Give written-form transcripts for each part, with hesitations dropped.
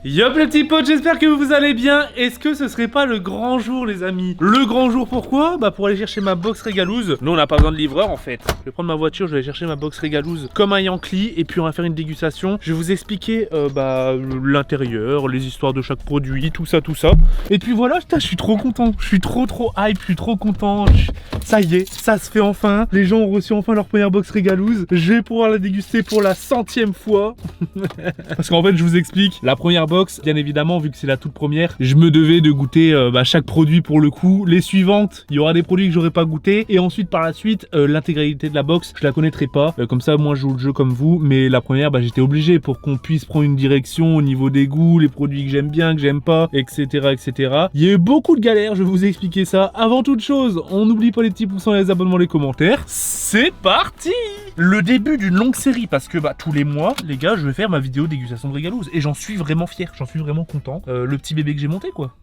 Yop les petits potes, j'espère que vous allez bien. Est-ce que ce serait pas le grand jour les amis? Le grand jour pourquoi? Bah pour aller chercher ma box régalouse. Nous on n'a pas besoin de livreur en fait. Je vais prendre ma voiture, je vais aller chercher ma box régalouse comme un Yankee. Et puis on va faire une dégustation. Je vais vous expliquer l'intérieur, les histoires de chaque produit, tout ça. Et puis voilà, putain, je suis trop content. Je suis trop hype, je suis trop content. Ça y est, ça se fait enfin. Les gens ont reçu enfin leur première box régalouse. Je vais pouvoir la déguster pour la 100e fois. Parce qu'en fait je vous explique, la première box, bien évidemment vu que c'est la toute première, je me devais de goûter chaque produit pour le coup. Les suivantes, il y aura des produits que j'aurais pas goûté. Et ensuite par la suite, l'intégralité de la box, je la connaîtrais pas. Comme ça moi je joue le jeu comme vous. Mais la première, j'étais obligé pour qu'on puisse prendre une direction au niveau des goûts, les produits que j'aime bien, que j'aime pas, etc. Il y a eu beaucoup de galères, je vais vous expliquer ça. Avant toute chose, on n'oublie pas les petits pouces, les abonnements, les commentaires. C'est parti! Le début d'une longue série parce que tous les mois, les gars, je vais faire ma vidéo dégustation de régalouse et j'en suis vraiment fier, j'en suis vraiment content. Le petit bébé que j'ai monté quoi.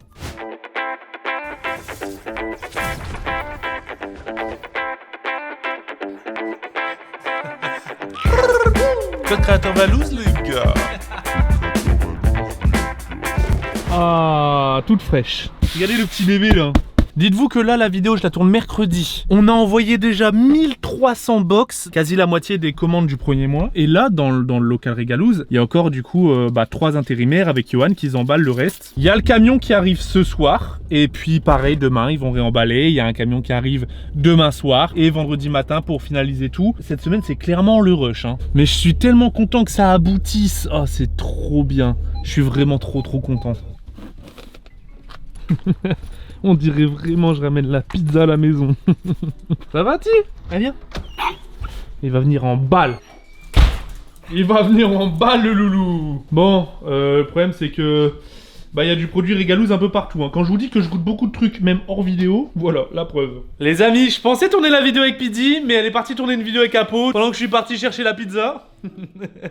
Code créateur Valouz les gars. Ah, toute fraîche. Regardez le petit bébé là. Dites-vous que là, la vidéo, je la tourne mercredi. On a envoyé déjà 1300 box, quasi la moitié des commandes du premier mois. Et là, dans le local Régalouse, il y a encore du coup 3 intérimaires avec Johan qui emballent le reste. Il y a le camion qui arrive ce soir. Et puis pareil, demain, ils vont réemballer. Il y a un camion qui arrive demain soir et vendredi matin pour finaliser tout. Cette semaine, c'est clairement le rush. Mais je suis tellement content que ça aboutisse. Oh, c'est trop bien. Je suis vraiment trop content. On dirait vraiment je ramène la pizza à la maison. Ça va, Ti? Allez, viens. Il va venir en balle. Il va venir en balle, le loulou. Bon, le problème c'est que il y a du produit Régalouse un peu partout. Quand je vous dis que je goûte beaucoup de trucs, même hors vidéo, voilà, la preuve. Les amis, je pensais tourner la vidéo avec Piddy, mais elle est partie tourner une vidéo avec Apo pendant que je suis parti chercher la pizza.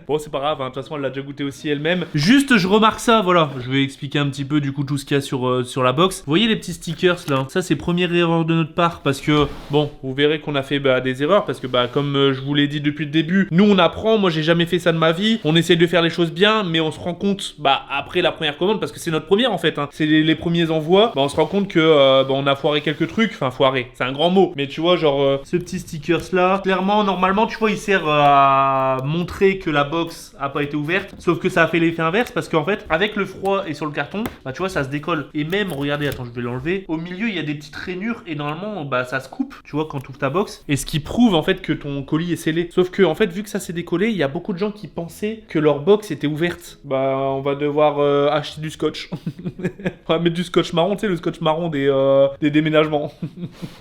Bon, c'est pas grave, de toute façon, elle l'a déjà goûté aussi elle-même. Juste, je remarque ça, voilà. Je vais expliquer un petit peu, du coup, tout ce qu'il y a sur la box. Vous voyez les petits stickers, là? Ça, c'est première erreur de notre part, parce que, bon, vous verrez qu'on a fait des erreurs, parce que, comme je vous l'ai dit depuis le début, nous, on apprend. Moi, j'ai jamais fait ça de ma vie. On essaie de faire les choses bien, mais on se rend compte, après la première commande, parce que c'est notre première, en fait, c'est les premiers envois, on se rend compte que, on a foiré quelques trucs. Enfin, foiré, c'est un grand mot. Mais tu vois, genre, ce petit stickers, là, clairement, normalement, tu vois, il sert à montrer que la box a pas été ouverte, sauf que ça a fait l'effet inverse parce qu'en fait avec le froid et sur le carton tu vois ça se décolle et même regardez, attends je vais l'enlever, au milieu il y a des petites rainures et normalement ça se coupe tu vois quand tu ouvres ta box, et ce qui prouve en fait que ton colis est scellé, sauf que en fait vu que ça s'est décollé, il y a beaucoup de gens qui pensaient que leur box était ouverte. On va devoir acheter du scotch. On va mettre du scotch marron, tu sais le scotch marron des déménagements.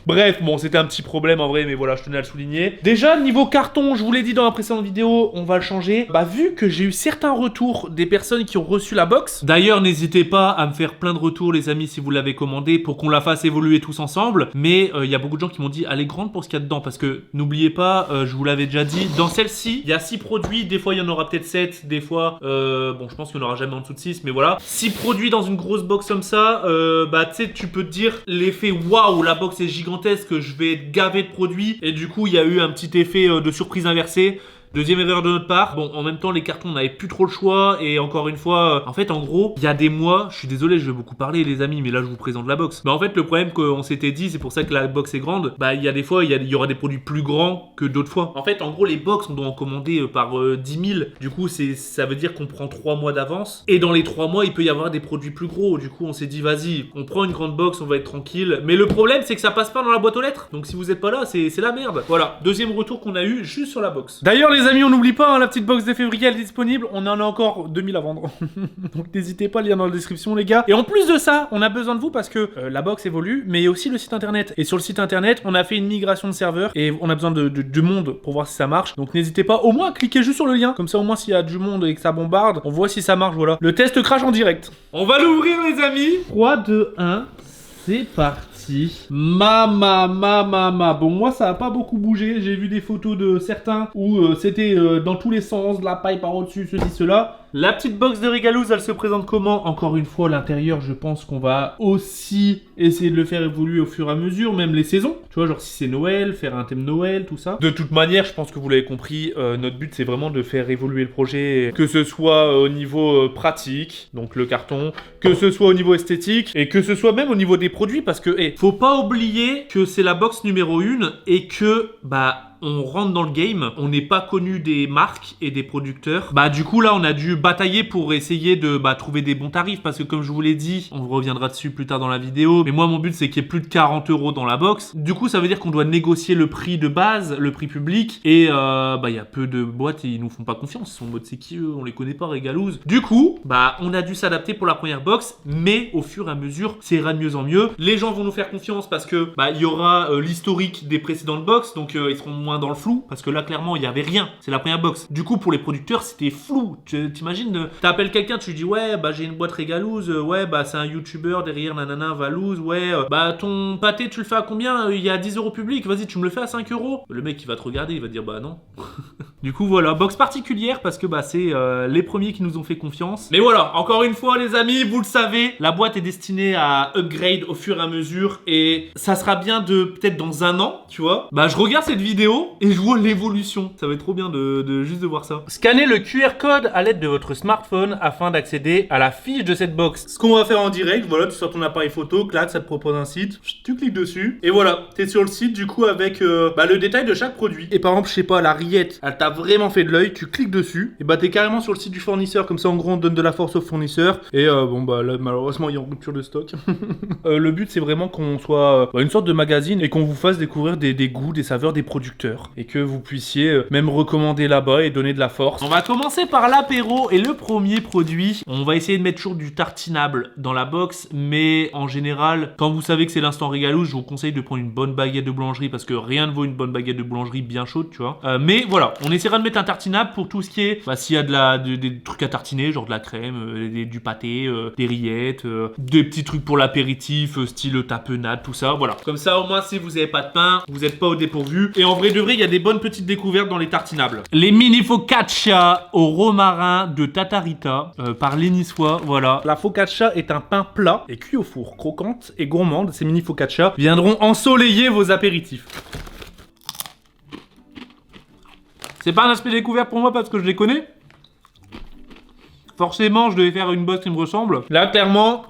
Bref, bon c'était un petit problème en vrai, mais voilà je tenais à le souligner. Déjà niveau carton, je vous l'ai dit dans la précédente vidéo, on va le changer. Vu que j'ai eu certains retours des personnes qui ont reçu la box. D'ailleurs, n'hésitez pas à me faire plein de retours, les amis, si vous l'avez commandé, pour qu'on la fasse évoluer tous ensemble. Mais il y a beaucoup de gens qui m'ont dit, elle est grande pour ce qu'il y a dedans. Parce que n'oubliez pas, je vous l'avais déjà dit, dans celle-ci, il y a 6 produits. Des fois, il y en aura peut-être 7. Des fois, je pense qu'il n'y en aura jamais en dessous de 6. Mais voilà. 6 produits dans une grosse box comme ça. Tu sais, tu peux te dire l'effet waouh, la box est gigantesque, je vais être gavé de produits. Et du coup, il y a eu un petit effet de surprise inversée. Deuxième erreur de notre part. Bon, en même temps, les cartons, on n'avait plus trop le choix. Et encore une fois, en fait, en gros, il y a des mois, je suis désolé, je vais beaucoup parler, les amis, mais là, je vous présente la box. En fait, le problème qu'on s'était dit, c'est pour ça que la box est grande. Il y a des fois, il y aura des produits plus grands que d'autres fois. En fait, en gros, les box, on doit en commander par 10 000. Du coup, ça veut dire qu'on prend 3 mois d'avance. Et dans les 3 mois, il peut y avoir des produits plus gros. Du coup, on s'est dit, vas-y, on prend une grande box, on va être tranquille. Mais le problème, c'est que ça passe pas dans la boîte aux lettres. Donc, si vous êtes pas là, c'est la merde. Voilà, deuxième retour qu'on a eu juste sur la box. D'ailleurs, les amis, on n'oublie pas, la petite box de février elle est disponible, on en a encore 2000 à vendre. Donc n'hésitez pas, lien dans la description les gars. Et en plus de ça, on a besoin de vous parce que la box évolue, mais il y a aussi le site internet. Et sur le site internet, on a fait une migration de serveur et on a besoin de monde pour voir si ça marche. Donc n'hésitez pas, au moins cliquez juste sur le lien. Comme ça au moins s'il y a du monde et que ça bombarde, on voit si ça marche, voilà. Le test crash en direct. On va l'ouvrir les amis. 3, 2, 1, c'est parti. Mama. Bon, moi, ça a pas beaucoup bougé. J'ai vu des photos de certains où c'était dans tous les sens, de la paille par au-dessus, ceci, cela. La petite box de Regalouz, elle se présente comment? Encore une fois, l'intérieur, je pense qu'on va aussi essayer de le faire évoluer au fur et à mesure, même les saisons. Tu vois, genre si c'est Noël, faire un thème Noël, tout ça. De toute manière, je pense que vous l'avez compris, notre but c'est vraiment de faire évoluer le projet, que ce soit au niveau pratique, donc le carton, que ce soit au niveau esthétique, et que ce soit même au niveau des produits, parce que, faut pas oublier que c'est la box numéro 1 et que, on rentre dans le game, on n'est pas connu des marques et des producteurs. Du coup là on a dû batailler pour essayer de trouver des bons tarifs parce que comme je vous l'ai dit, on reviendra dessus plus tard dans la vidéo, mais moi mon but c'est qu'il y ait plus de 40 € dans la box. Du coup ça veut dire qu'on doit négocier le prix de base, le prix public, et il y a peu de boîtes et ils nous font pas confiance. Ils sont en mode c'est qui eux, on les connaît pas, Regalouz. Du coup, on a dû s'adapter pour la première box, mais au fur et à mesure, ça ira de mieux en mieux. Les gens vont nous faire confiance parce que il y aura l'historique des précédentes box, donc ils seront moins dans le flou, parce que là clairement il y avait rien, c'est la première box. Du coup pour les producteurs c'était flou. T'imagines, t'appelles quelqu'un, tu lui dis ouais j'ai une boîte Regalouz, ouais c'est un youtubeur derrière nanana Valouz, ouais ton pâté tu le fais à combien, il y a 10 € public, vas-y tu me le fais à 5 €. Le mec il va te regarder, il va te dire non. Du coup voilà, box particulière parce que c'est les premiers qui nous ont fait confiance. Mais voilà, encore une fois les amis, vous le savez, la boîte est destinée à upgrade au fur et à mesure et ça sera bien de peut-être dans un an, tu vois. Je regarde cette vidéo et je vois l'évolution. Ça va être trop bien de juste de voir ça. Scannez le QR code à l'aide de votre smartphone afin d'accéder à la fiche de cette box. Ce qu'on va faire en direct, voilà, tu sors ton appareil photo, clac, ça te propose un site, tu cliques dessus et voilà, t'es sur le site du coup avec le détail de chaque produit. Et par exemple, je sais pas, la rillette, elle t'a vraiment fait de l'œil, tu cliques dessus et t'es carrément sur le site du fournisseur, comme ça en gros on donne de la force au fournisseur et là malheureusement il y a en rupture de stock. Le but c'est vraiment qu'on soit une sorte de magazine et qu'on vous fasse découvrir des goûts, des saveurs des producteurs et que vous puissiez même recommander là-bas et donner de la force. On va commencer par l'apéro et le premier produit. On va essayer de mettre toujours du tartinable dans la box, mais en général, quand vous savez que c'est l'instant Regalouz, je vous conseille de prendre une bonne baguette de boulangerie parce que rien ne vaut une bonne baguette de boulangerie bien chaude, tu vois. Mais voilà, on essaiera de mettre un tartinable pour tout ce qui est, s'il y a des trucs à tartiner, genre de la crème, du pâté, des rillettes, des petits trucs pour l'apéritif, style tapenade, tout ça, voilà. Comme ça, au moins, si vous n'avez pas de pain, vous n'êtes pas au dépourvu. Et en vrai de vrai, il y a des bonnes petites découvertes dans les tartinables. Les mini focaccia au romarin de Tatarita par les Niçois, voilà. La focaccia est un pain plat et cuit au four, croquante et gourmande. Ces mini focaccia viendront ensoleiller vos apéritifs. C'est pas un aspect découvert pour moi parce que je les connais. Forcément, je devais faire une bosse qui me ressemble. Là, clairement,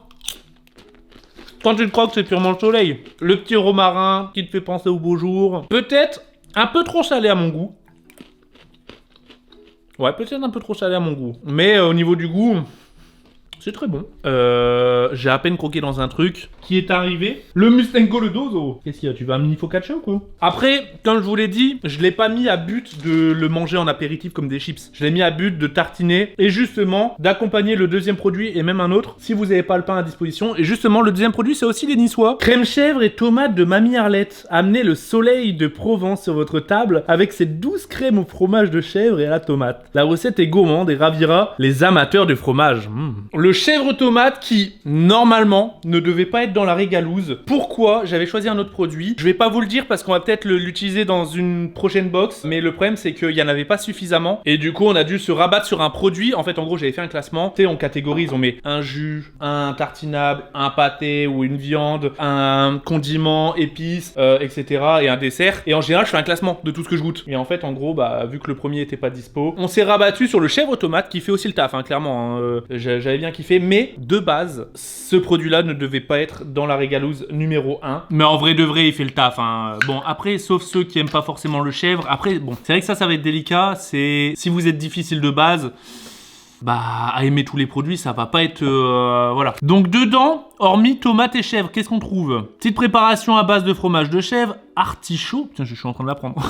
quand tu le croques, c'est purement le soleil. Le petit romarin qui te fait penser au beau jour. Peut-être un peu trop salé à mon goût. Ouais, peut-être un peu trop salé à mon goût. Mais au niveau du goût, c'est très bon. J'ai à peine croqué dans un truc qui est arrivé. Le Mustengo le Dozo. Qu'est-ce qu'il y a? Tu veux un mini focaccia ou quoi? Après, comme je vous l'ai dit, je l'ai pas mis à but de le manger en apéritif comme des chips. Je l'ai mis à but de tartiner et justement d'accompagner le deuxième produit et même un autre si vous n'avez pas le pain à disposition. Et justement, le deuxième produit, c'est aussi les Niçois. Crème chèvre et tomate de Mamie Arlette. Amenez le soleil de Provence sur votre table avec cette douce crème au fromage de chèvre et à la tomate. La recette est gourmande et ravira les amateurs de fromage. Le chèvre tomate qui, normalement, ne devait pas être dans la Regalouz. Pourquoi j'avais choisi un autre produit? Je vais pas vous le dire parce qu'on va peut-être l'utiliser dans une prochaine box, mais le problème c'est qu'il y en avait pas suffisamment et du coup on a dû se rabattre sur un produit. En fait, en gros, j'avais fait un classement. Tu sais, on catégorise, on met un jus, un tartinable, un pâté ou une viande, un condiment, épices, etc. et un dessert. Et en général, je fais un classement de tout ce que je goûte. Et en fait, en gros, vu que le premier était pas dispo, on s'est rabattu sur le chèvre tomate qui fait aussi le taf, clairement. J'avais bien kiffé, mais de base, ce produit-là ne devait pas être dans la Regalouz numéro 1. Mais en vrai de vrai, il fait le taf. Bon, après, sauf ceux qui aiment pas forcément le chèvre. Après, bon, c'est vrai que ça va être délicat. C'est si vous êtes difficile de base, à aimer tous les produits, ça va pas être... voilà. Donc dedans, hormis tomate et chèvre, qu'est-ce qu'on trouve? Petite préparation à base de fromage de chèvre, artichaut. Putain, je suis en train de l'apprendre.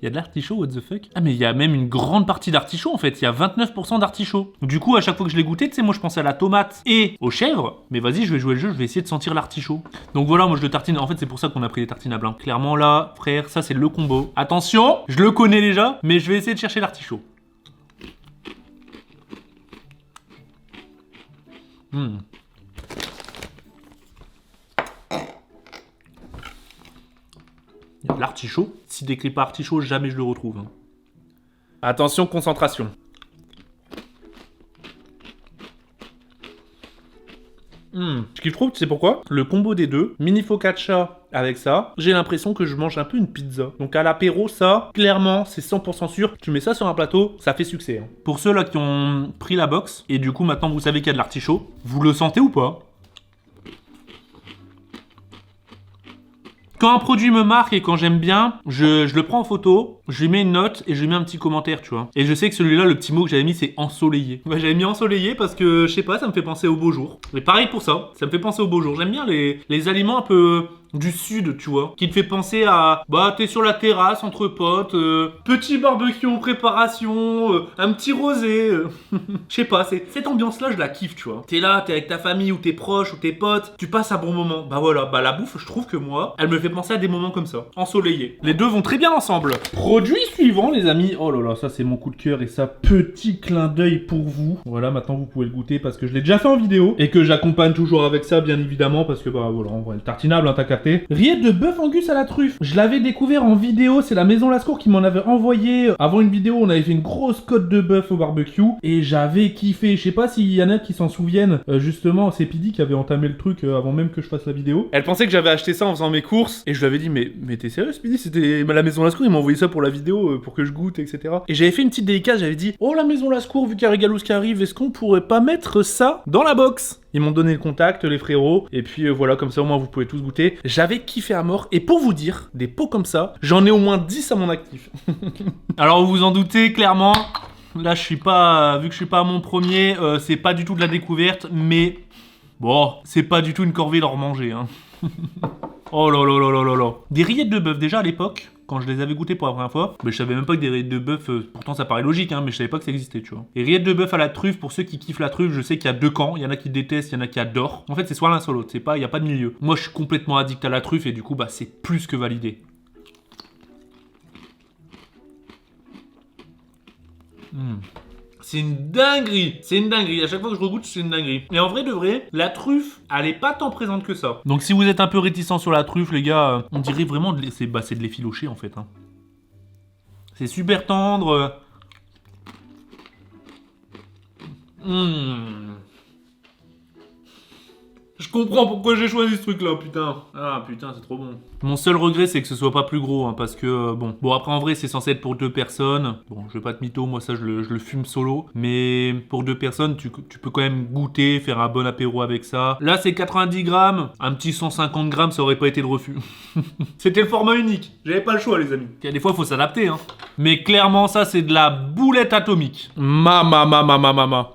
Il y a de l'artichaut, what the fuck? Ah, mais il y a même une grande partie d'artichaut, en fait. Il y a 29% d'artichaut. Du coup, à chaque fois que je l'ai goûté, tu sais, moi, je pensais à la tomate et aux chèvres. Mais vas-y, je vais jouer le jeu, je vais essayer de sentir l'artichaut. Donc voilà, moi, je le tartine. En fait, c'est pour ça qu'on a pris des tartinables. Clairement, là, frère, ça, c'est le combo. Attention, je le connais déjà, mais je vais essayer de chercher l'artichaut. L'artichaut, s'il décrit pas artichaut, jamais je le retrouve. Attention, concentration. Ce que je trouve, c'est pourquoi le combo des deux, mini focaccia avec ça, j'ai l'impression que je mange un peu une pizza. Donc à l'apéro, ça, clairement, c'est 100% sûr. Tu mets ça sur un plateau, ça fait succès. Hein. Pour ceux là qui ont pris la box, et du coup maintenant vous savez qu'il y a de l'artichaut, vous le sentez ou pas? Quand un produit me marque et quand j'aime bien, je le prends en photo, je lui mets une note et je lui mets un petit commentaire, tu vois. Et je sais que celui-là, le petit mot que j'avais mis, c'est ensoleillé. Ouais, j'avais mis ensoleillé parce que, je sais pas, ça me fait penser au beau jour. Et pareil pour ça me fait penser au beau jour. J'aime bien les aliments un peu du sud, tu vois, qui te fait penser à, bah, t'es sur la terrasse entre potes, petit barbecue en préparation, un petit rosé. Je sais pas, cette ambiance-là, je la kiffe, tu vois. T'es là, t'es avec ta famille ou tes proches ou tes potes, tu passes un bon moment. Bah voilà, bah la bouffe, je trouve que moi, elle me fait penser à des moments comme ça, ensoleillés. Les deux vont très bien ensemble. Produit suivant, les amis. Oh là là, ça c'est mon coup de cœur et ça, petit clin d'œil pour vous. Voilà, maintenant vous pouvez le goûter parce que je l'ai déjà fait en vidéo et que j'accompagne toujours avec ça, bien évidemment, parce que bah voilà, en vrai, le tartinable, hein, t'as capté. Rillettes de bœuf Angus à la truffe. Je l'avais découvert en vidéo, c'est la Maison Lascours qui m'en avait envoyé. Avant une vidéo, on avait fait une grosse côte de bœuf au barbecue et j'avais kiffé. Je sais pas s'il y en a qui s'en souviennent. Justement, c'est Pidi qui avait entamé le truc avant même que je fasse la vidéo. Elle pensait que j'avais acheté ça en faisant mes courses et je lui avais dit mais t'es sérieux Pidi? C'était la Maison Lascours, ils m'ont envoyé ça pour la vidéo pour que je goûte, etc. Et j'avais fait une petite dédicace, j'avais dit oh la Maison Lascours, vu qu'il y a Régalous qui arrive, est-ce qu'on pourrait pas mettre ça dans la box? Ils m'ont donné le contact, les frérots, et puis voilà, comme ça au moins vous pouvez tous goûter. J'avais kiffé à mort, et pour vous dire, des pots comme ça, j'en ai au moins 10 à mon actif. Alors vous vous en doutez, clairement, là je suis pas, vu que je suis pas à mon premier, c'est pas du tout de la découverte, mais bon, c'est pas du tout une corvée d'en remanger, hein. Oh là là là là là là. Des rillettes de bœuf déjà à l'époque, quand je les avais goûtées pour la première fois, mais je savais même pas que des rillettes de bœuf, pourtant ça paraît logique, hein, mais je savais pas que ça existait, tu vois. Et rillettes de bœuf à la truffe, pour ceux qui kiffent la truffe, je sais qu'il y a deux camps, il y en a qui détestent, il y en a qui adorent. En fait, c'est soit l'un soit l'autre, c'est pas, il y a pas de milieu. Moi, je suis complètement addict à la truffe et du coup, bah, c'est plus que validé. C'est une dinguerie. C'est une dinguerie. À chaque fois que je regoute, c'est une dinguerie. Et en vrai de vrai, la truffe, elle est pas tant présente que ça. Donc si vous êtes un peu réticent sur la truffe, les gars, on dirait vraiment c'est de l'effiloché en fait. Hein. C'est super tendre. Je comprends pourquoi j'ai choisi ce truc-là, putain. Ah putain, c'est trop bon. Mon seul regret, c'est que ce soit pas plus gros, hein, parce que bon après en vrai, c'est censé être pour 2 personnes. Bon, je vais pas te mytho, moi ça je le fume solo, mais pour 2 personnes, tu peux quand même goûter, faire un bon apéro avec ça. Là, c'est 90 grammes, un petit 150 grammes, ça aurait pas été de refus. C'était le format unique. J'avais pas le choix, les amis. Des fois, faut s'adapter, hein. Mais clairement, ça, c'est de la boulette atomique. Mama.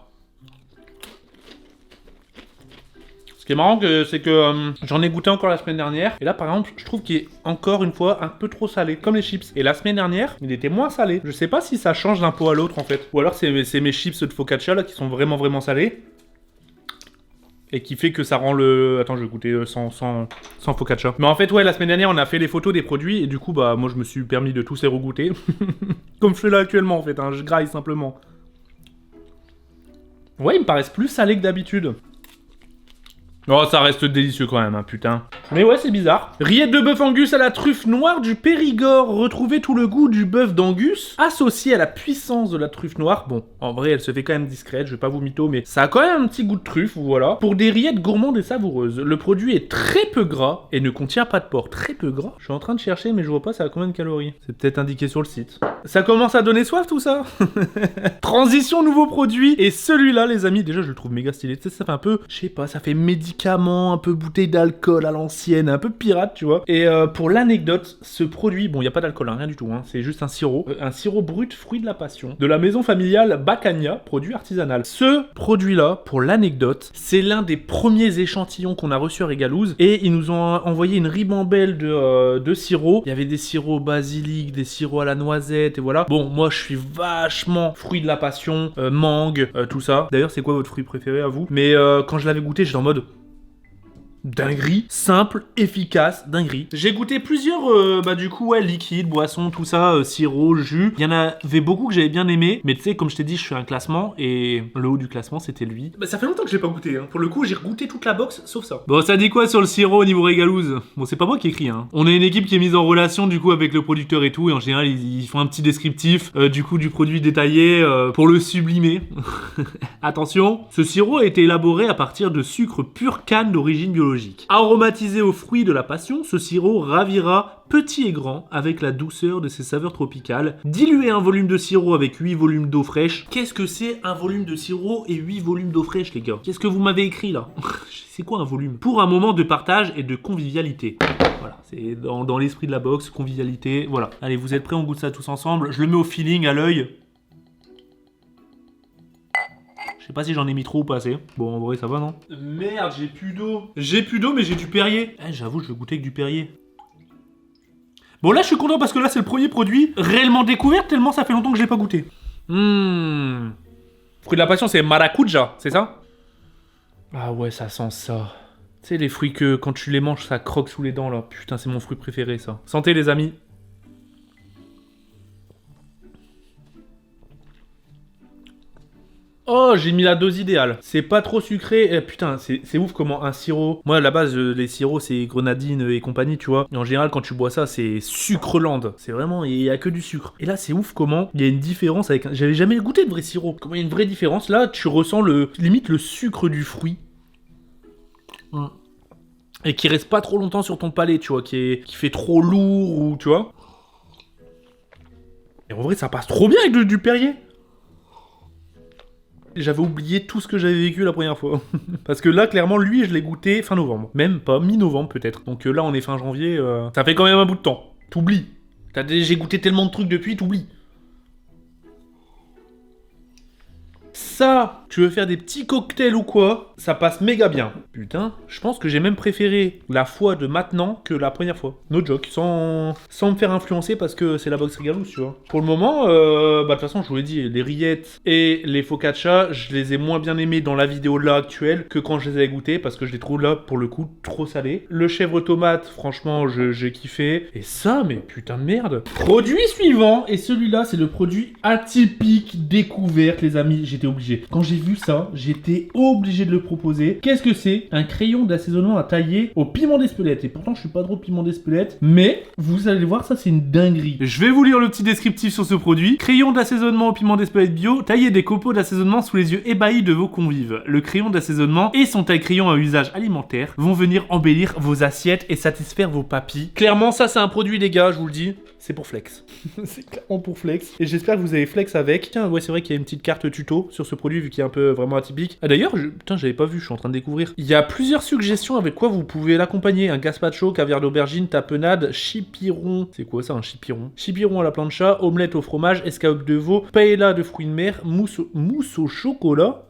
Ce qui est marrant, c'est que j'en ai goûté encore la semaine dernière. Et là, par exemple, je trouve qu'il est encore une fois un peu trop salé, comme les chips. Et la semaine dernière, il était moins salé. Je sais pas si ça change d'un pot à l'autre, en fait. Ou alors, c'est mes chips de focaccia, là, qui sont vraiment salés. Et qui fait que ça rend le... Attends, je vais goûter sans focaccia. Mais en fait, ouais, la semaine dernière, on a fait les photos des produits. Et du coup, bah, moi, je me suis permis de tous les regoûter. Comme je fais là actuellement, en fait. Hein, je graille simplement. Ouais, ils me paraissent plus salés que d'habitude. Oh, ça reste délicieux quand même, hein, putain. Mais ouais, c'est bizarre. Rillettes de bœuf Angus à la truffe noire du Périgord. Retrouvez tout le goût du bœuf d'Angus associé à la puissance de la truffe noire. Bon, en vrai, elle se fait quand même discrète, je vais pas vous mytho, mais ça a quand même un petit goût de truffe, voilà. Pour des rillettes gourmandes et savoureuses. Le produit est très peu gras et ne contient pas de porc. Très peu gras. Je suis en train de chercher, mais je vois pas ça a combien de calories. C'est peut-être indiqué sur le site. Ça commence à donner soif tout ça. Transition nouveau produit. Et celui-là, les amis, déjà je le trouve méga stylé. Tu sais, ça fait un peu, je sais pas, ça fait médicament, un peu bouteille d'alcool à l'ancienne, un peu pirate, tu vois. Et pour l'anecdote, ce produit, bon, il y a pas d'alcool, hein, rien du tout, hein, c'est juste un sirop brut, fruit de la passion, de la maison familiale Bacania, produit artisanal. Ce produit-là, pour l'anecdote, c'est l'un des premiers échantillons qu'on a reçu à Régalouze, et ils nous ont envoyé une ribambelle de sirops. Il y avait des sirops au basilic, des sirops à la noisette, et voilà. Bon, moi, je suis vachement fruit de la passion, mangue, tout ça. D'ailleurs, c'est quoi votre fruit préféré à vous? Mais quand je l'avais goûté, j'étais en mode... Dinguerie, simple, efficace, dinguerie. J'ai goûté plusieurs, du coup, ouais, liquides, boissons, tout ça, sirop, jus. Il y en avait beaucoup que j'avais bien aimé, mais tu sais, comme je t'ai dit, je fais un classement, et le haut du classement, c'était lui. Bah, ça fait longtemps que j'ai pas goûté, hein. Pour le coup, j'ai goûté toute la box, sauf ça. Bon, ça dit quoi sur le sirop au niveau régalouse? Bon, c'est pas moi qui écris, hein. On a une équipe qui est mise en relation, du coup, avec le producteur et tout, et en général, ils font un petit descriptif, du coup, du produit détaillé, pour le sublimer. Attention, ce sirop a été élaboré à partir de sucre pur canne d'origine biologique. Aromatisé aux fruits de la passion, ce sirop ravira petit et grand avec la douceur de ses saveurs tropicales. Diluer un volume de sirop avec 8 volumes d'eau fraîche. Qu'est-ce que c'est un volume de sirop et 8 volumes d'eau fraîche, les gars? Qu'est-ce que vous m'avez écrit là? C'est quoi un volume? Pour un moment de partage et de convivialité. Voilà, c'est dans l'esprit de la boxe, convivialité, voilà. Allez, vous êtes prêts? On goûte ça tous ensemble. Je le mets au feeling, à l'œil. Je sais pas si j'en ai mis trop ou pas assez. Bon, en vrai, ça va, non? Merde, j'ai plus d'eau. J'ai plus d'eau, mais j'ai du Perrier. Eh, j'avoue, je vais goûter avec du Perrier. Bon, là, je suis content parce que là, c'est le premier produit réellement découvert, tellement ça fait longtemps que je l'ai pas goûté. Fruit de la passion, c'est maracuja, c'est ça? Ah ouais, ça sent ça. Tu sais, les fruits que quand tu les manges, ça croque sous les dents, là. Putain, c'est mon fruit préféré, ça. Santé, les amis. Oh, j'ai mis la dose idéale. C'est pas trop sucré. Eh, putain, c'est ouf comment un sirop... Moi, à la base, les sirops, c'est grenadine et compagnie, tu vois. Et en général, quand tu bois ça, c'est sucreland. C'est vraiment... Il y a que du sucre. Et là, c'est ouf comment il y a une différence avec... J'avais jamais goûté de vrai sirop. Comment il y a une vraie différence. Là, tu ressens limite le sucre du fruit. Et qui reste pas trop longtemps sur ton palais, tu vois. Qui fait trop lourd ou... Tu vois. Et en vrai, ça passe trop bien avec du Perrier. J'avais oublié tout ce que j'avais vécu la première fois. Parce que là, clairement, lui, je l'ai goûté fin novembre. Même pas, mi-novembre peut-être. Donc là, on est fin janvier. Ça fait quand même un bout de temps. T'oublies. J'ai goûté tellement de trucs depuis, t'oublies. Ça, tu veux faire des petits cocktails ou quoi, ça passe méga bien. Putain, je pense que j'ai même préféré la fois de maintenant que la première fois. No joke, sans me faire influencer parce que c'est la box Regalous, tu vois. Pour le moment, de toute façon, je vous l'ai dit, les rillettes et les focaccia, je les ai moins bien aimés dans la vidéo là actuelle que quand je les avais goûtés parce que je les trouve là, pour le coup, trop salés. Le chèvre tomate, franchement, j'ai kiffé. Et ça, mais putain de merde. Produit suivant, et celui-là, c'est le produit atypique découverte, les amis. J'étais obligé. Quand j'ai vu ça, j'étais obligé de le proposer. Qu'est-ce que c'est? Un crayon d'assaisonnement à tailler au piment d'Espelette. Et pourtant, je suis pas trop piment d'Espelette. Mais, vous allez voir, ça, c'est une dinguerie. Je vais vous lire le petit descriptif sur ce produit. Crayon d'assaisonnement au piment d'Espelette bio. Taillez des copeaux d'assaisonnement sous les yeux ébahis de vos convives. Le crayon d'assaisonnement et son taille-crayon à usage alimentaire vont venir embellir vos assiettes et satisfaire vos papilles. Clairement, ça, c'est un produit, les gars, je vous le dis. C'est pour flex. C'est clairement pour flex. Et j'espère que vous avez flex avec. Tiens, ouais, c'est vrai qu'il y a une petite carte tuto sur ce produit vu qu'il est un peu vraiment atypique. Ah d'ailleurs, putain, j'avais pas vu, je suis en train de découvrir. Il y a plusieurs suggestions avec quoi vous pouvez l'accompagner. Un gazpacho, caviar d'aubergine, tapenade, chipiron. C'est quoi ça, un chipiron? Chipiron à la plancha, omelette au fromage, escalope de veau, paella de fruits de mer, mousse au chocolat.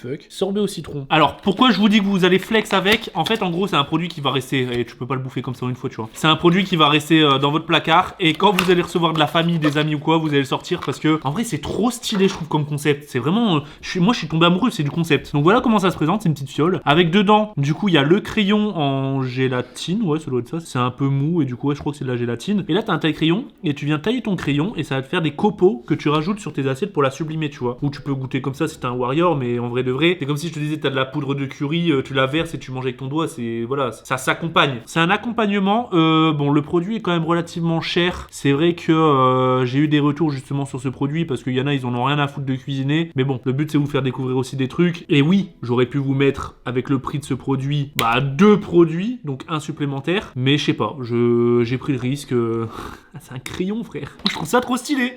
Fuck. Sorbet au citron. Alors, pourquoi je vous dis que vous allez flex avec? En fait, en gros, c'est un produit qui va rester... Et tu peux pas le bouffer comme ça en une fois, tu vois. C'est un produit qui va rester dans votre placard. Et quand vous allez recevoir de la famille, des amis ou quoi, vous allez le sortir parce que... En vrai, c'est trop stylé, je trouve, comme concept. C'est vraiment... Moi, je suis tombé amoureux, c'est du concept. Donc voilà comment ça se présente. C'est une petite fiole. Avec dedans, du coup, il y a le crayon en gélatine. Ouais, ça doit être ça. C'est un peu mou. Et du coup, ouais, je crois que c'est de la gélatine. Et là, t'as un taille-crayon. Et tu viens tailler ton crayon. Et ça va te faire des copeaux que tu rajoutes sur tes assiettes pour la sublimer, tu vois. Ou tu peux goûter comme ça si t'es un warrior. Mais en vrai de vrai, c'est comme si je te disais, t'as de la poudre de curry, tu la verses et tu manges avec ton doigt, c'est... Voilà, ça s'accompagne. C'est un accompagnement. Bon, le produit est quand même relativement cher. C'est vrai que j'ai eu des retours justement sur ce produit parce qu'il y en a, ils en ont rien à foutre de cuisiner. Mais bon, le but, c'est vous faire découvrir aussi des trucs. Et oui, j'aurais pu vous mettre, avec le prix de ce produit, 2 produits, donc un supplémentaire. Mais je sais pas, j'ai pris le risque. C'est un crayon, frère. Je trouve ça trop stylé.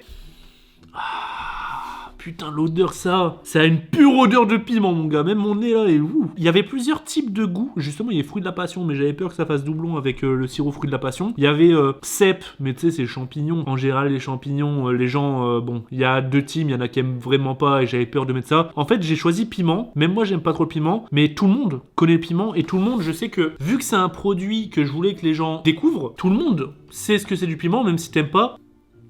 Putain, l'odeur, ça a une pure odeur de piment, mon gars. Même mon nez, là, est ouh. Il y avait plusieurs types de goûts. Justement, il y a fruits de la passion, mais j'avais peur que ça fasse doublon avec le sirop fruits de la passion. Il y avait cèpe, mais tu sais, c'est champignons. En général, les champignons, les gens, bon, il y a 2 teams, il y en a qui aiment vraiment pas et j'avais peur de mettre ça. En fait, j'ai choisi piment. Même moi, j'aime pas trop le piment, mais tout le monde connaît le piment et tout le monde, je sais que, vu que c'est un produit que je voulais que les gens découvrent, tout le monde sait ce que c'est du piment, même si t'aimes pas.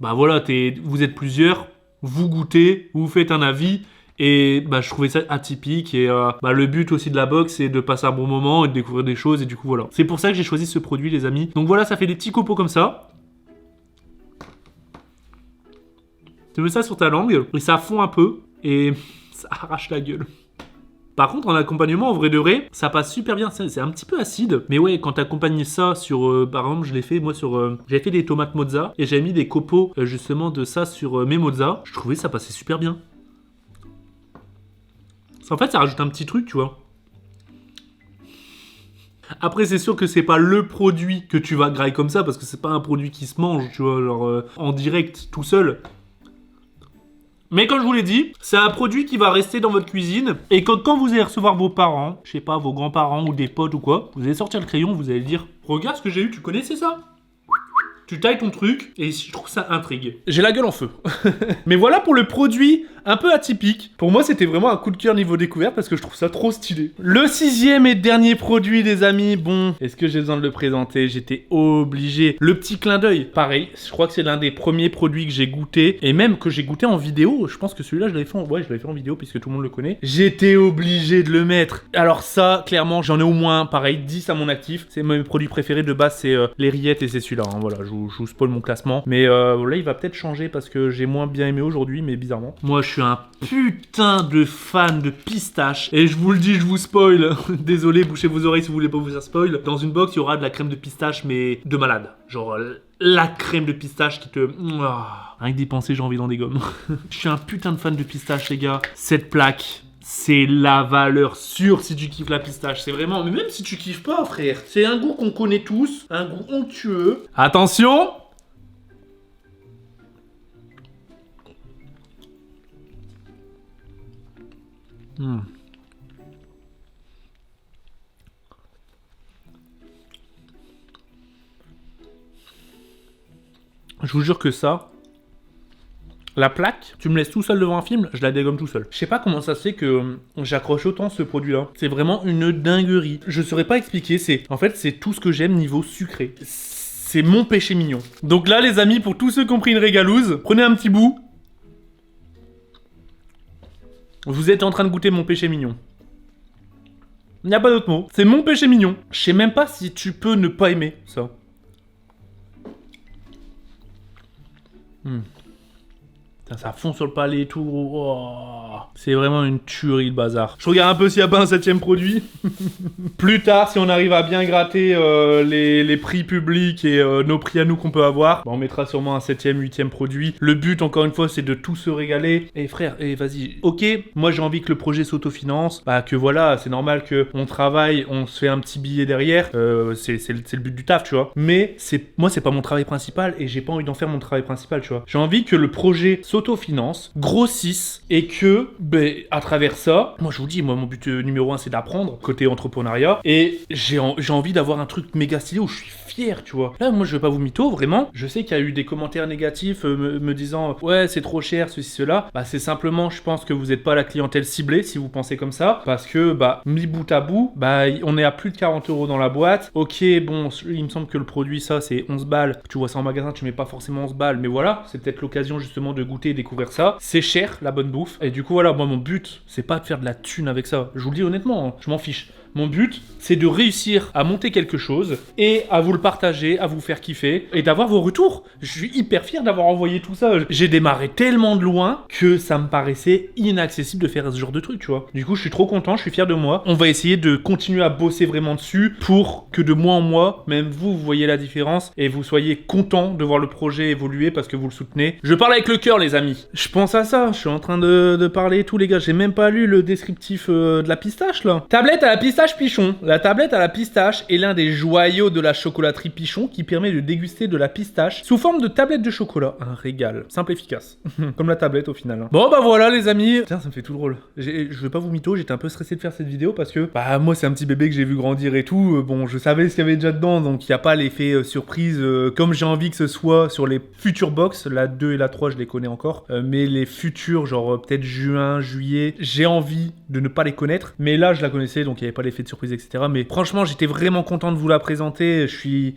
Bah voilà, vous êtes plusieurs. Vous goûtez, vous faites un avis, Et bah, je trouvais ça atypique. Et bah, le but aussi de la box, c'est de passer un bon moment et de découvrir des choses. Et du coup, voilà. C'est pour ça que j'ai choisi ce produit, les amis. Donc voilà, ça fait des petits copeaux comme ça. Tu mets ça sur ta langue et ça fond un peu. Et ça arrache la gueule. Par contre, en accompagnement, en vrai de vrai, ça passe super bien. C'est un petit peu acide. Mais ouais, quand t'accompagnes ça sur... par exemple, je l'ai fait, moi, sur... j'avais fait des tomates mozza. Et j'avais mis des copeaux, justement, de ça sur mes mozza. Je trouvais ça passait super bien. En fait, ça rajoute un petit truc, tu vois. Après, c'est sûr que c'est pas le produit que tu vas grailler comme ça. Parce que c'est pas un produit qui se mange, tu vois, genre en direct, tout seul. Mais comme je vous l'ai dit, c'est un produit qui va rester dans votre cuisine. Et quand vous allez recevoir vos parents, je sais pas, vos grands-parents ou des potes ou quoi, vous allez sortir le crayon, vous allez dire « Regarde ce que j'ai eu, tu connaissais ça ?» Tu tailles ton truc et je trouve ça intrigue. J'ai la gueule en feu. Mais voilà pour le produit un peu atypique. Pour moi, c'était vraiment un coup de cœur niveau découverte parce que je trouve ça trop stylé. Le 6e et dernier produit, les amis. Bon, est-ce que j'ai besoin de le présenter? J'étais obligé. Le petit clin d'œil, pareil. Je crois que c'est l'un des premiers produits que j'ai goûté et même que j'ai goûté en vidéo. Je pense que celui-là, je l'avais fait en vidéo puisque tout le monde le connaît. J'étais obligé de le mettre. Alors ça, clairement, j'en ai au moins, pareil, 10 à mon actif. C'est mes produits préférés de base, c'est les rillettes et c'est celui-là. Hein. Voilà, je vous spoil mon classement. Mais là, il va peut-être changer parce que j'ai moins bien aimé aujourd'hui, mais bizarrement. Moi, je suis un putain de fan de pistache. Et je vous le dis, je vous spoil. Désolé, bouchez vos oreilles si vous voulez pas vous faire spoil. Dans une box, il y aura de la crème de pistache, mais de malade. Genre, la crème de pistache qui te... Rien que d'y penser, j'ai envie d'en des gommes. Je suis un putain de fan de pistache, les gars. Cette plaque... c'est la valeur sûre si tu kiffes la pistache. C'est vraiment... Mais même si tu kiffes pas, frère. C'est un goût qu'on connaît tous. Un goût onctueux. Attention! Je vous jure que ça... La plaque, tu me laisses tout seul devant un film, je la dégomme tout seul. Je sais pas comment ça se fait que j'accroche autant ce produit-là. C'est vraiment une dinguerie. Je saurais pas expliquer, en fait, c'est tout ce que j'aime niveau sucré. C'est mon péché mignon. Donc là, les amis, pour tous ceux qui ont pris une régalouse, prenez un petit bout. Vous êtes en train de goûter mon péché mignon. Il n'y a pas d'autre mot. C'est mon péché mignon. Je sais même pas si tu peux ne pas aimer ça. Ça fond sur le palais et tout. Oh, c'est vraiment une tuerie le bazar. Je regarde un peu s'il n'y a pas un 7e produit. Plus tard, si on arrive à bien gratter les prix publics et nos prix à nous qu'on peut avoir, bah, on mettra sûrement un 7e, 8e produit. Le but, encore une fois, c'est de tout se régaler. Et frère, vas-y. Ok, moi j'ai envie que le projet s'autofinance. Bah que voilà, c'est normal qu'on travaille, on se fait un petit billet derrière. C'est le but du taf, tu vois. Mais moi, c'est pas mon travail principal et j'ai pas envie d'en faire mon travail principal, tu vois. J'ai envie que le projet s'autofinance, grossisse et que, à travers ça, moi je vous dis, mon but numéro 1 c'est d'apprendre côté entrepreneuriat et j'ai envie d'avoir un truc méga stylé où je suis fier, tu vois. Là, moi je veux pas vous mytho, vraiment. Je sais qu'il y a eu des commentaires négatifs me disant ouais, c'est trop cher, ceci, cela. Bah, c'est simplement, je pense que vous n'êtes pas la clientèle ciblée si vous pensez comme ça parce que, mis bout à bout, on est à plus de 40 € dans la boîte. Ok, bon, il me semble que le produit, ça, c'est 11 balles. Tu vois ça en magasin, tu mets pas forcément 11 balles, mais voilà, c'est peut-être l'occasion justement de goûter et découvrir ça. C'est cher, la bonne bouffe. Et du coup, voilà, moi, mon but, c'est pas de faire de la thune avec ça. Je vous le dis honnêtement, hein, je m'en fiche. Mon but, c'est de réussir à monter quelque chose et à vous le partager, à vous faire kiffer et d'avoir vos retours. Je suis hyper fier d'avoir envoyé tout ça. J'ai démarré tellement de loin que ça me paraissait inaccessible de faire ce genre de truc, tu vois. Du coup, je suis trop content, je suis fier de moi. On va essayer de continuer à bosser vraiment dessus pour que de mois en mois, même vous voyez la différence et vous soyez content de voir le projet évoluer parce que vous le soutenez. Je parle avec le cœur, les amis. Je pense à ça. Je suis en train de parler et tout, les gars. J'ai même pas lu le descriptif de la pistache, là. Tablette à la pistache Pichon. La tablette à la pistache est l'un des joyaux de la chocolaterie Pichon qui permet de déguster de la pistache sous forme de tablette de chocolat. Un régal. Simple et efficace. Comme la tablette au final. Hein. Bon voilà les amis. Tiens, ça me fait tout drôle. Je vais pas vous mytho, j'étais un peu stressé de faire cette vidéo parce que moi c'est un petit bébé que j'ai vu grandir et tout. Bon, je savais ce qu'il y avait déjà dedans, donc il n'y a pas l'effet surprise comme j'ai envie que ce soit sur les futures box. La 2 et la 3 je les connais encore. Mais les futures, genre peut-être juin, juillet, j'ai envie de ne pas les connaître. Mais là je la connaissais donc il n'y avait pas les l'effet de surprise, etc. Mais franchement, j'étais vraiment content de vous la présenter.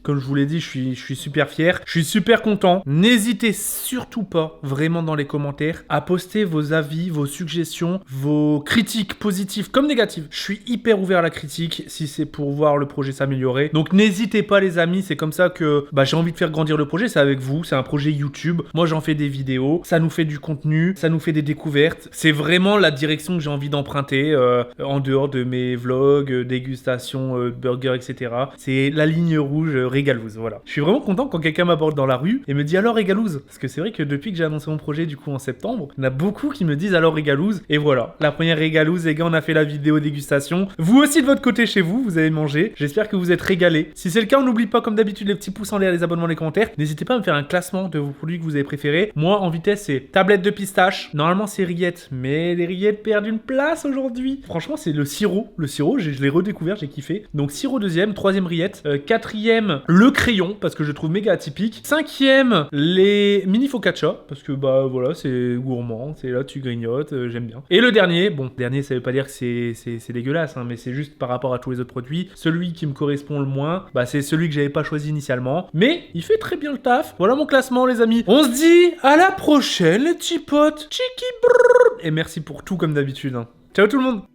Comme je vous l'ai dit, je suis super fier. Je suis super content. N'hésitez surtout pas, vraiment dans les commentaires, à poster vos avis, vos suggestions, vos critiques positives comme négatives. Je suis hyper ouvert à la critique si c'est pour voir le projet s'améliorer. Donc n'hésitez pas les amis, c'est comme ça que j'ai envie de faire grandir le projet. C'est avec vous, c'est un projet YouTube. Moi j'en fais des vidéos, ça nous fait du contenu, ça nous fait des découvertes. C'est vraiment la direction que j'ai envie d'emprunter en dehors de mes vlogs, dégustation, burgers, etc. C'est la ligne rouge Régalouz, voilà. Je suis vraiment content quand quelqu'un m'aborde dans la rue et me dit alors Régalouz, parce que c'est vrai que depuis que j'ai annoncé mon projet du coup en septembre, il y en a beaucoup qui me disent alors Régalouz, et voilà, la première Régalouz, les gars, on a fait la vidéo dégustation. Vous aussi de votre côté chez vous, vous avez mangé. J'espère que vous êtes régalés. Si c'est le cas, on n'oublie pas comme d'habitude les petits pouces en l'air, les abonnements, les commentaires. N'hésitez pas à me faire un classement de vos produits que vous avez préférés. Moi en vitesse c'est tablette de pistache. Normalement c'est rillettes, mais les rillettes perdent une place aujourd'hui. Franchement c'est le sirop. Le sirop, je l'ai redécouvert, j'ai kiffé. Donc sirop deuxième, troisième rillette, quatrième le crayon parce que je le trouve méga atypique. Cinquième les mini focaccia parce que voilà c'est gourmand, c'est là tu grignotes, j'aime bien. Et le dernier, bon dernier ça veut pas dire que c'est dégueulasse, hein, mais c'est juste par rapport à tous les autres produits, celui qui me correspond le moins, c'est celui que j'avais pas choisi initialement, mais il fait très bien le taf. Voilà mon classement les amis. On se dit à la prochaine les petits potes. Chiki brrr. Et merci pour tout comme d'habitude. Hein. Ciao tout le monde.